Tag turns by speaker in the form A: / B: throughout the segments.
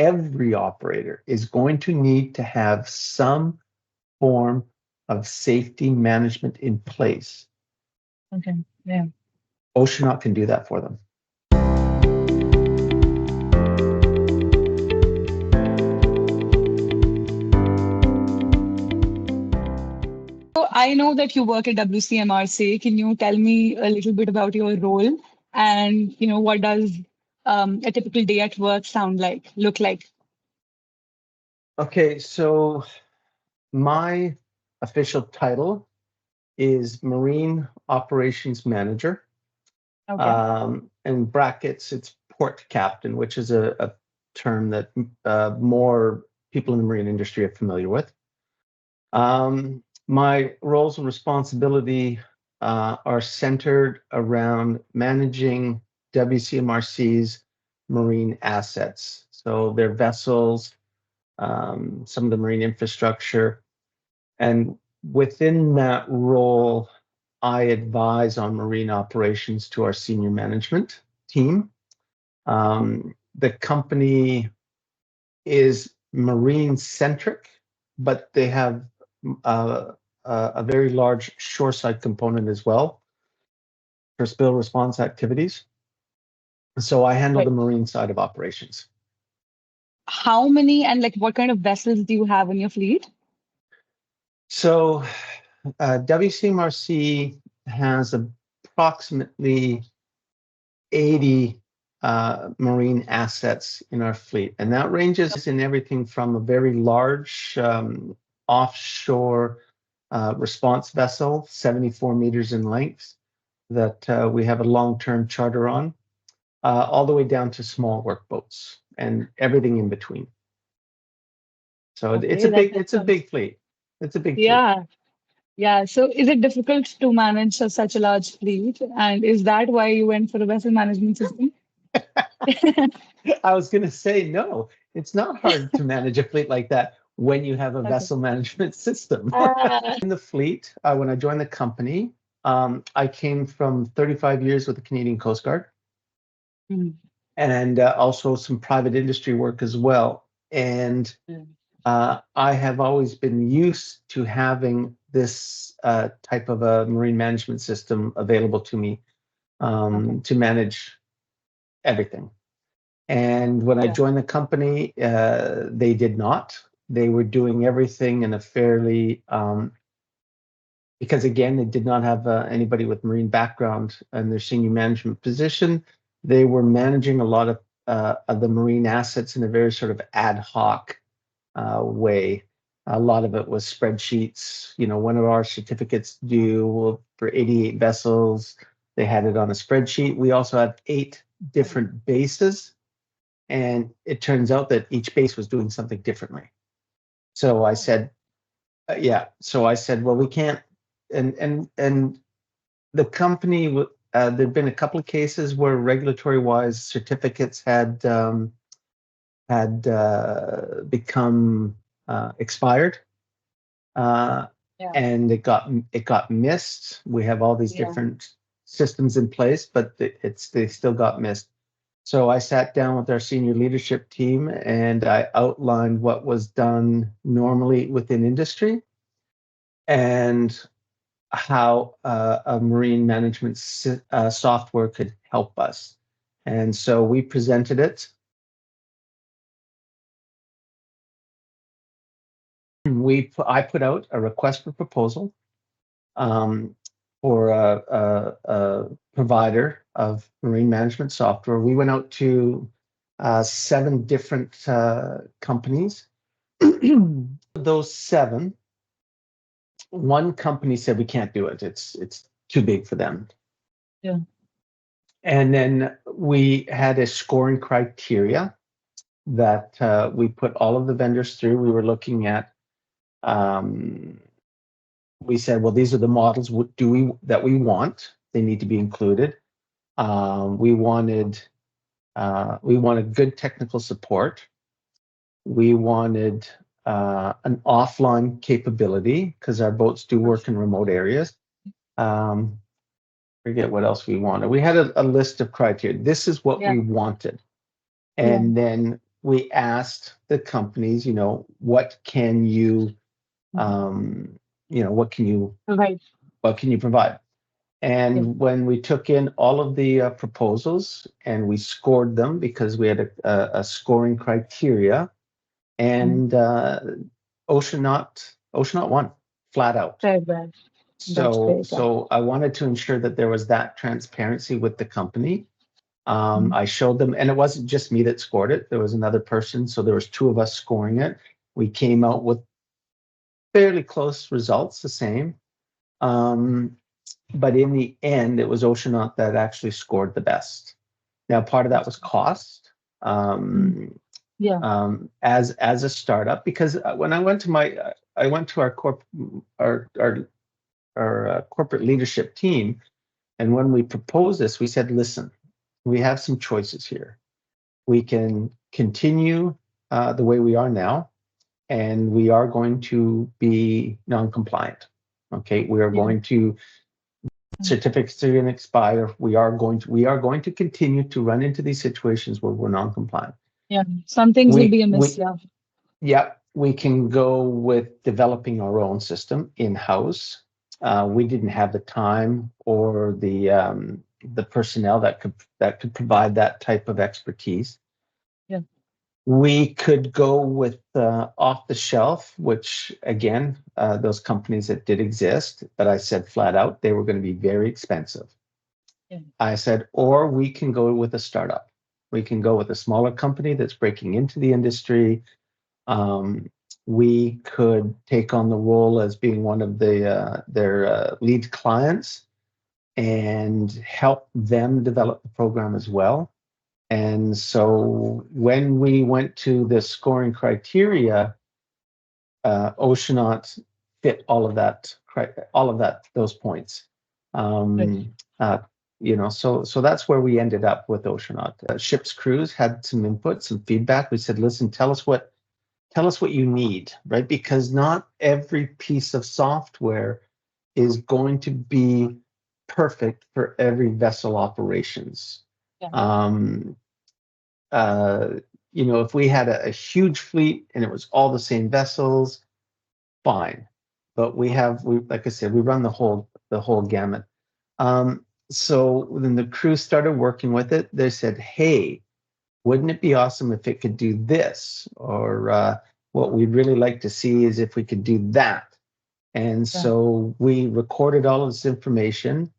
A: every operator is going to need to have some form of safety management in place.
B: Okay. Yeah.
A: Oceanaut can do that for them.
B: So I know that you work at WCMRC. Can you tell me a little bit about your role and what does a typical day at work look like?
A: Okay, so my official title is Marine Operations Manager.
B: Okay.
A: In brackets, it's Port Captain, which is a term that more people in the marine industry are familiar with. My roles and responsibility are centered around managing WCMRC's marine assets. So their vessels, some of the marine infrastructure, and within that role, I advise on marine operations to our senior management team. The company is marine centric, but they have a very large shoreside component as well for spill response activities. So I handle the
B: Right.
A: marine side of operations.
B: How many and what kind of vessels do you have in your fleet?
A: So WCMRC has approximately 80 marine assets in our fleet, and that ranges in everything from a very large offshore response vessel, 74 meters in length, that we have a long-term charter on, all the way down to small workboats and everything in between. So it's
B: Okay,
A: a big,
B: that
A: it's a
B: sounds.
A: big fleet. It's a big fleet.
B: Yeah. Yeah. So is it difficult to manage such a large fleet? And is that why you went for a vessel management system?
A: I was going to say, no, it's not hard to manage a fleet like that when you have a
B: Okay.
A: vessel management system.
B: Uh,
A: In the fleet, when I joined the company, I came from 35 years with the Canadian Coast Guard
B: mm,
A: and also some private industry work as well. And
B: mm,
A: I have always been used to having this type of a marine management system available to me
B: okay.
A: to manage everything. And when I
B: Yeah.
A: joined the company, they did not. They were doing everything in a fairly, because again, they did not have anybody with marine background in their senior management position. They were managing a lot of the marine assets in a very sort of ad hoc way. A lot of it was spreadsheets. One of our certificates due for 88 vessels. They had it on a spreadsheet. We also have 8 different bases. And it turns out that each base was doing something differently. So I said, yeah. So I said, well, we can't. And the company, there'd been a couple of cases where regulatory-wise certificates had become expired,
B: Yeah.
A: and it got missed. We have all these
B: Yeah.
A: different systems in place, but they still got missed. So I sat down with our senior leadership team and I outlined what was done normally within industry and how a marine management software could help us. And so we presented it. I put out a request for proposal um, for a provider of marine management software. We went out to 7 different companies. Those 7, one company said we can't do it. It's too big for them.
B: Yeah.
A: And then we had a scoring criteria that we put all of the vendors through. We were looking at. We said, well, these are the models that we want. They need to be included. We wanted good technical support. We wanted an offline capability because our boats do work in remote areas. Forget what else we wanted. We had a list of criteria. This is what
B: Yeah.
A: we wanted.
B: Yeah.
A: And then we asked the companies, what can you, what can you,
B: Right.
A: what can you provide? And
B: Yeah.
A: when we took in all of the proposals and we scored them because we had a scoring criteria, and Oceanaut won flat out.
B: Very well. That's
A: So,
B: great. Yeah.
A: so I wanted to ensure that there was that transparency with the company. I showed them, and it wasn't just me that scored it. There was another person, so there was two of us scoring it. We came out with fairly close results, the same. But in the end, it was Oceanaut that actually scored the best. Now, part of that was cost.
B: Yeah.
A: As a startup, because when I went to our corporate leadership team, and when we proposed this, we said, listen, we have some choices here. We can continue the way we are now, and we are going to be non-compliant. Okay, we are
B: Yeah.
A: going to certificates are going to expire. We are going to continue to run into these situations where we're non-compliant.
B: Yeah. Some things will be amiss.
A: We
B: Yeah.
A: Yeah, we can go with developing our own system in-house. We didn't have the time or the personnel that could provide that type of expertise.
B: Yeah.
A: We could go with off the shelf, which again, those companies that did exist, but I said flat out they were going to be very expensive.
B: Yeah.
A: I said, or we can go with a startup. We can go with a smaller company that's breaking into the industry. We could take on the role as being one of their lead clients and help them develop the program as well. And so when we went to the scoring criteria, Oceanaut fit those points.
B: Right.
A: So that's where we ended up with Oceanaut. Ship's crews had some input, some feedback. We said, listen, tell us what you need, right? Because not every piece of software is going to be perfect for every vessel operations.
B: Yeah.
A: If we had a huge fleet and it was all the same vessels, fine. But like I said, we run the whole gamut. So when the crew started working with it, they said, hey, wouldn't it be awesome if it could do this? Or what we'd really like to see is if we could do that. And
B: Yeah.
A: so we recorded all of this information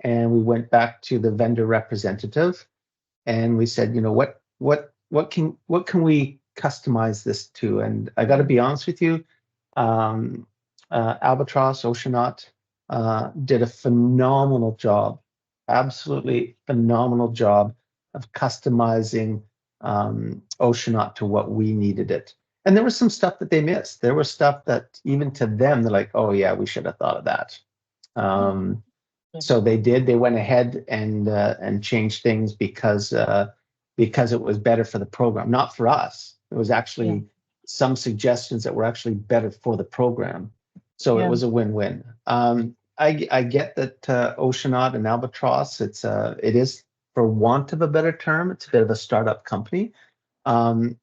A: and we went back to the vendor representative and we said, what can we customize this to? And I got to be honest with you, Albatross, Oceanaut did a phenomenal job, absolutely phenomenal job of customizing Oceanaut to what we needed it. And there was some stuff that they missed. There was stuff that even to them, they're like, oh yeah, we should have thought of that. So they did. They went ahead and changed things because it was better for the program, not for us. It was actually some suggestions that were actually better for the program. So it was a win-win. I get that Oceanaut and Albatross, it is, for want of a better term, it's a bit of a startup company. So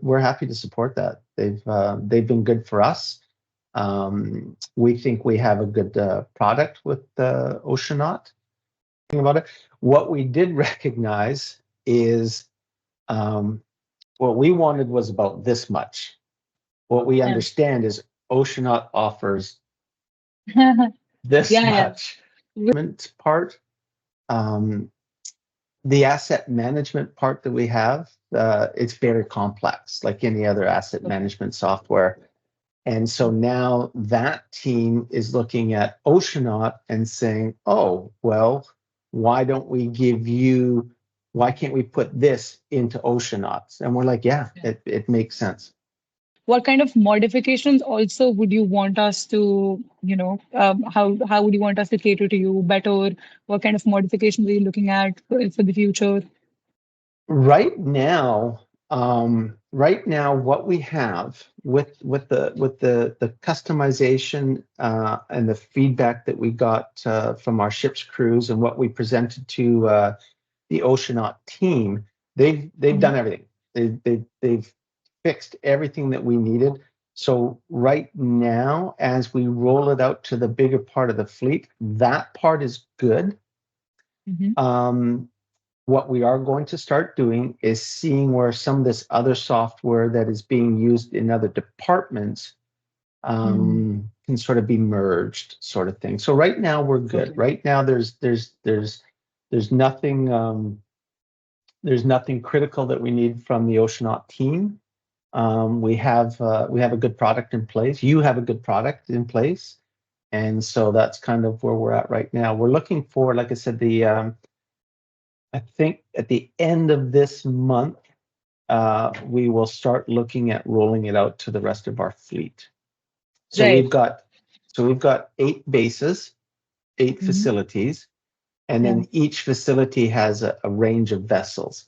A: we're happy to support that. They've been good for us. We think we have a good product with Oceanaut. About it, what we did recognize is what we wanted was about this much. What we understand is Oceanaut offers this much. Part, the asset management part that we have, it's very complex, like any other asset management software. And so now that team is looking at Oceanaut and saying, oh, well, why can't we put this into Oceanaut? And we're like, yeah, it makes sense.
B: What kind of modifications also would you want us to, how would you want us to cater to you better? What kind of modifications are you looking at for the future?
A: Right now, what we have with the customization and the feedback that we got from our ship's crews and what we presented to the Oceanaut team, they've done everything. They've fixed everything that we needed. So right now, as we roll it out to the bigger part of the fleet, that part is good. What we are going to start doing is seeing where some of this other software that is being used in other departments can sort of be merged, sort of thing. So right now we're good.
B: Okay.
A: Right now there's nothing critical that we need from the Oceanaut team. We have a good product in place. You have a good product in place, and so that's kind of where we're at right now. We're looking for, like I said, I think at the end of this month, we will start looking at rolling it out to the rest of our fleet. So
B: Right.
A: we've got 8 bases, 8 facilities, and then each facility has a range of vessels.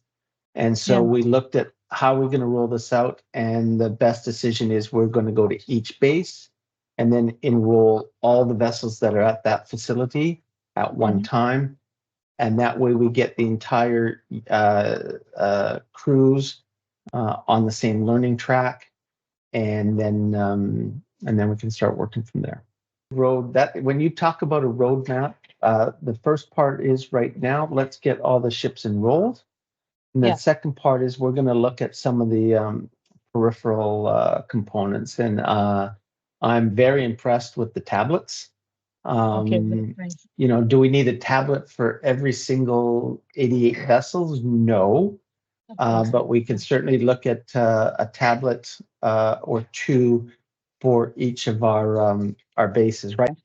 A: And so we looked at how we're going to roll this out, and the best decision is we're going to go to each base and then enroll all the vessels that are at that facility at one time. And that way we get the entire cruise on the same learning track, and then we can start working from there. When you talk about a roadmap, the first part is right now, let's get all the ships enrolled. And the second part is we're going to look at some of the peripheral components. And I'm very impressed with the tablets.
B: Nice.
A: Do we need a tablet for every single 88 vessels? No. But we can certainly look at a tablet or 2 for each of our bases, right?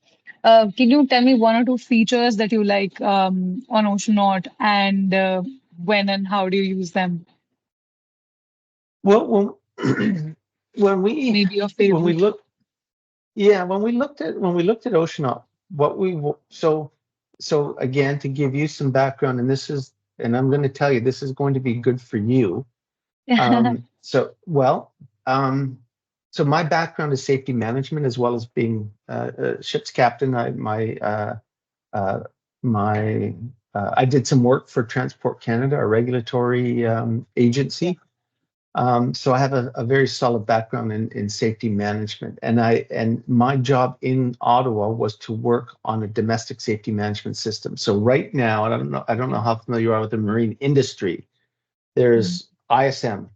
B: Can you tell me 1 or 2 features that you like on Oceanaut, and when and how do you use them?
A: Well, when we
B: Maybe your favorite.
A: when we looked at Oceanaut, so again, to give you some background, and I'm going to tell you, this is going to be good for you. So my background is safety management, as well as being a ship's captain. I did some work for Transport Canada, a regulatory agency. So I have a very solid background in safety management, and my job in Ottawa was to work on a domestic safety management system. So right now, I don't know how familiar you are with the marine industry. There's ISM,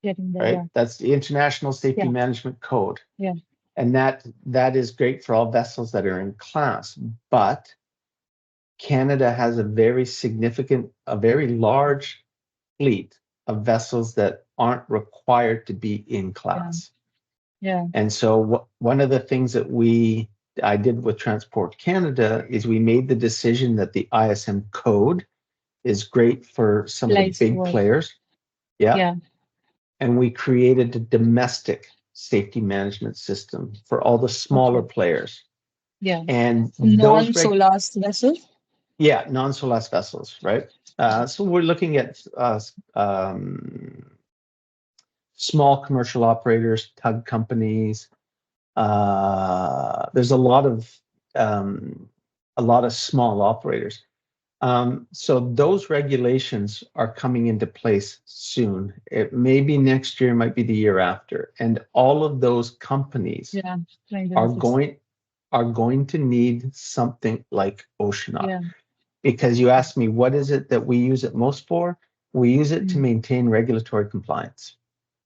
B: Getting there,
A: right? That's the International Safety Management Code.
B: Yeah.
A: And that is great for all vessels that are in class. But Canada has a very large fleet of vessels that aren't required to be in class.
B: Yeah.
A: And so one of the things that I did with Transport Canada is we made the decision that the ISM code is great for some of the big players. Yeah. And we created a domestic safety management system for all the smaller players.
B: Yeah.
A: And
B: non-SOLAS vessels?
A: Yeah, non-SOLAS vessels, right? So we're looking at small commercial operators, tug companies. There's a lot of small operators. So those regulations are coming into place soon. It may be next year, it might be the year after, and all of those companies are going to need something like Oceanaut.
B: Yeah.
A: Because you asked me, what is it that we use it most for? We use it to maintain regulatory compliance.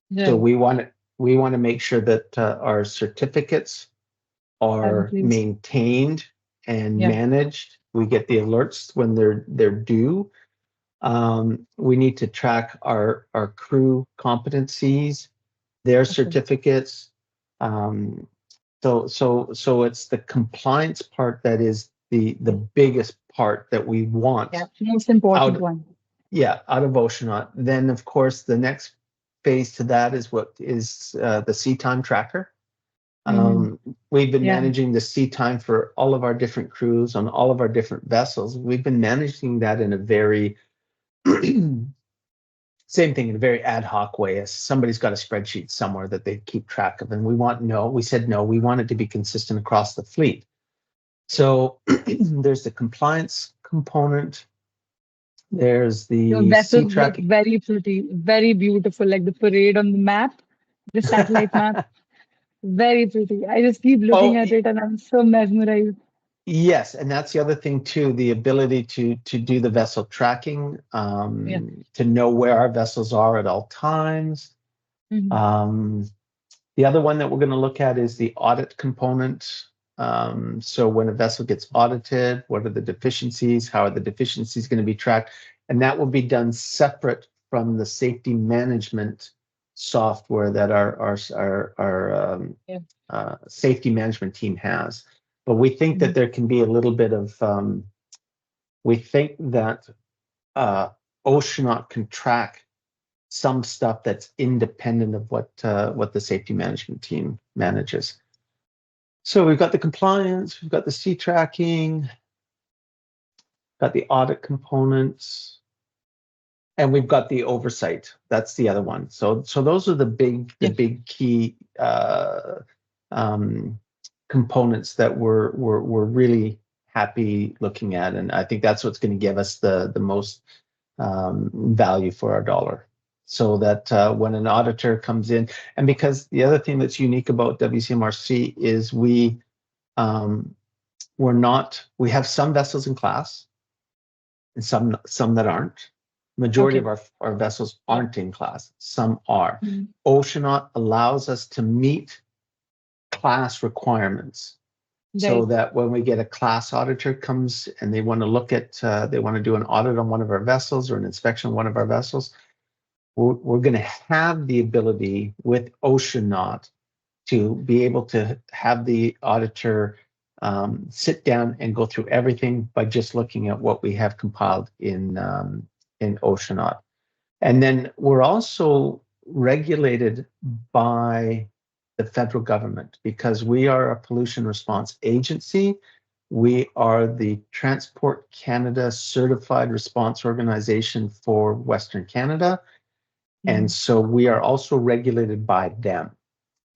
B: Yeah.
A: So we want to make sure that our certificates are maintained and managed. We get the alerts when they're due. We need to track our crew competencies, their certificates. So it's the compliance part that is the biggest part that we want.
B: Yeah, most important one.
A: Yeah, out of Oceanaut. Then, of course, the next phase to that is the sea time tracker. We've been managing the sea time for all of our different crews on all of our different vessels. We've been managing that in a very same thing, in a very ad hoc way. As somebody's got a spreadsheet somewhere that they keep track of, and we said no, we want it to be consistent across the fleet. So there's the compliance component. There's
B: Your
A: the sea
B: vessels look
A: tracking.
B: very pretty, very beautiful, like the parade on the map, the satellite map. Very pretty. I just keep looking
A: Oh,
B: at it and I'm so mesmerized.
A: yes, and that's the other thing too, the ability to do the vessel tracking,
B: Yeah.
A: to know where our vessels are at all times.
B: Mhm.
A: The other one that we're going to look at is the audit component. So when a vessel gets audited, what are the deficiencies? How are the deficiencies going to be tracked? And that will be done separate from the safety management software that
B: Yeah.
A: our safety management team has. But we think that
B: Mhm.
A: there can be a little bit of, we think that Oceanaut can track some stuff that's independent of what the safety management team manages. So we've got the compliance, we've got the sea tracking, got the audit components, and we've got the oversight. That's the other one. So those are the
B: Yeah.
A: big key um, components that we're really happy looking at, and I think that's what's going to give us the most value for our dollar. So that when an auditor comes in, and because the other thing that's unique about WCMRC is we have some vessels in class and some that aren't. Majority of
B: Okay.
A: our vessels
B: Yeah.
A: aren't in class, some are.
B: Mhm.
A: Oceanaut allows us to meet class requirements so
B: Right.
A: that when we get a class auditor comes and they want to look at, they want to do an audit on one of our vessels or an inspection on one of our vessels, we're going to have the ability with Oceanaut to be able to have the auditor sit down and go through everything by just looking at what we have compiled in Oceanaut. And then we're also regulated by the federal government because we are a pollution response agency. We are the Transport Canada Certified Response Organization for Western Canada. And
B: Mhm.
A: so we are also regulated by them.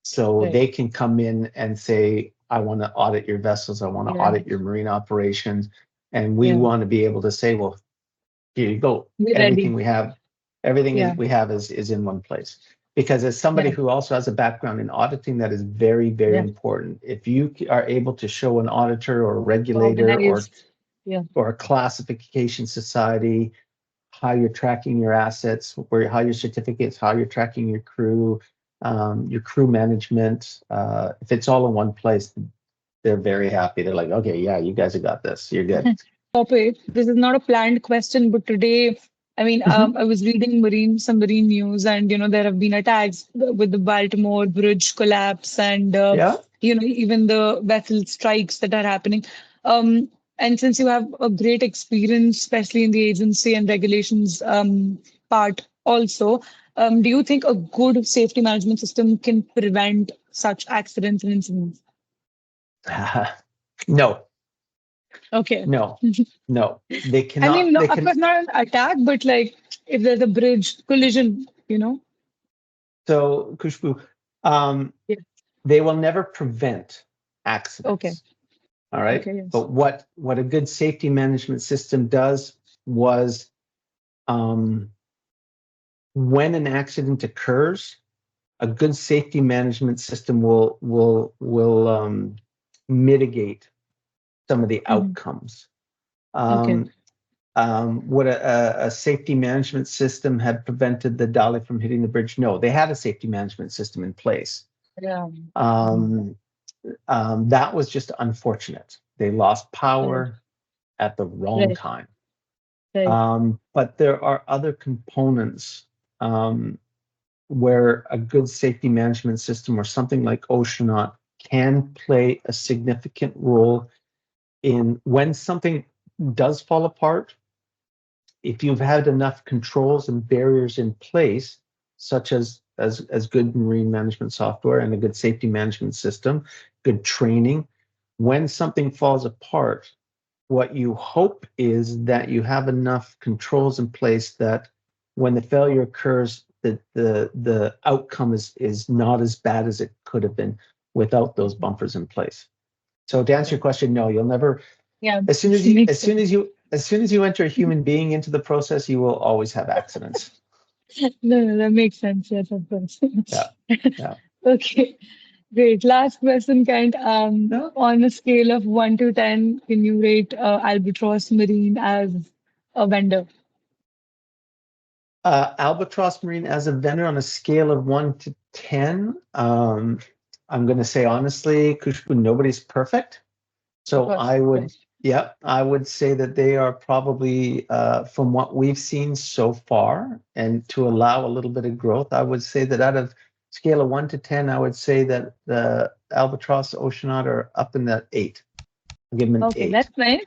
A: So
B: Right.
A: they can come in and say, I want to audit your vessels, I want to
B: Yeah.
A: audit your marine operations. And we
B: Yeah.
A: want to be able to say, well, here you go.
B: We're
A: Everything
B: ready.
A: we have, everything
B: Yeah.
A: we have is in one place. Because as somebody
B: Yeah.
A: who also has a background in auditing, that is very, very
B: Yeah.
A: important. If you are able to show an auditor or a regulator
B: Organized. Yeah.
A: or a classification society how you're tracking your assets, how your certificates, how you're tracking your crew management. If it's all in one place, they're very happy. They're like, okay, yeah, you guys have got this. You're good.
B: Topic. This is not a planned question, but today, I mean,
A: Mhm.
B: I was reading some marine news, and there have been attacks with the Baltimore bridge collapse, and
A: Yeah.
B: even the vessel strikes that are happening. And since you have a great experience, especially in the agency and regulations part, also, do you think a good safety management system can prevent such accidents and incidents?
A: No,
B: Okay.
A: no, no. They
B: I
A: cannot.
B: mean, no,
A: They
B: of
A: can.
B: course, not an attack, but like if there's a bridge collision.
A: So, Kushbu, um,
B: Yeah.
A: they will never prevent
B: Okay.
A: accidents. All right.
B: Okay. Yes.
A: But what a good safety management system does was um, when an accident occurs, a good safety management system will mitigate some of the
B: Hmm.
A: outcomes.
B: Okay.
A: Um, would a safety management system have prevented the dolly from hitting the bridge? No, they had a safety management system in place.
B: Yeah. Mhm.
A: Um, that was just unfortunate. They lost
B: Right.
A: power at the wrong
B: Right.
A: time.
B: Right.
A: But there are other components um, where a good safety management system or something like Oceanaut can play a significant role in when something does fall apart. If you've had enough controls and barriers in place, such as good marine management software and a good safety management system, good training, when something falls apart, what you hope is that you have enough controls in place that when the failure occurs, the outcome is not as bad as it could have been without those bumpers in place. So to answer your question, no, you'll never.
B: Yeah.
A: As soon as you
B: Makes
A: as soon
B: sense.
A: as you as soon as you enter a human being into the process, you will always have accidents.
B: No, that makes sense. Yes, of course.
A: Yeah, yeah.
B: Okay, great. Last question, Kent.
A: No?
B: On a scale of 1 to 10, can you rate Albatross Marine as a vendor?
A: Albatross Marine as a vendor on a scale of 1 to 10, I'm going to say honestly, Kushbu, nobody's perfect.
B: Of
A: So
B: course,
A: I
B: of
A: would,
B: course.
A: yeah, I would say that they are probably, from what we've seen so far, and to allow a little bit of growth, I would say that out of scale of 1 to 10, I would say that the Albatross Oceanaut are up in that 8. I'll give them an
B: Okay,
A: 8.
B: that's nice.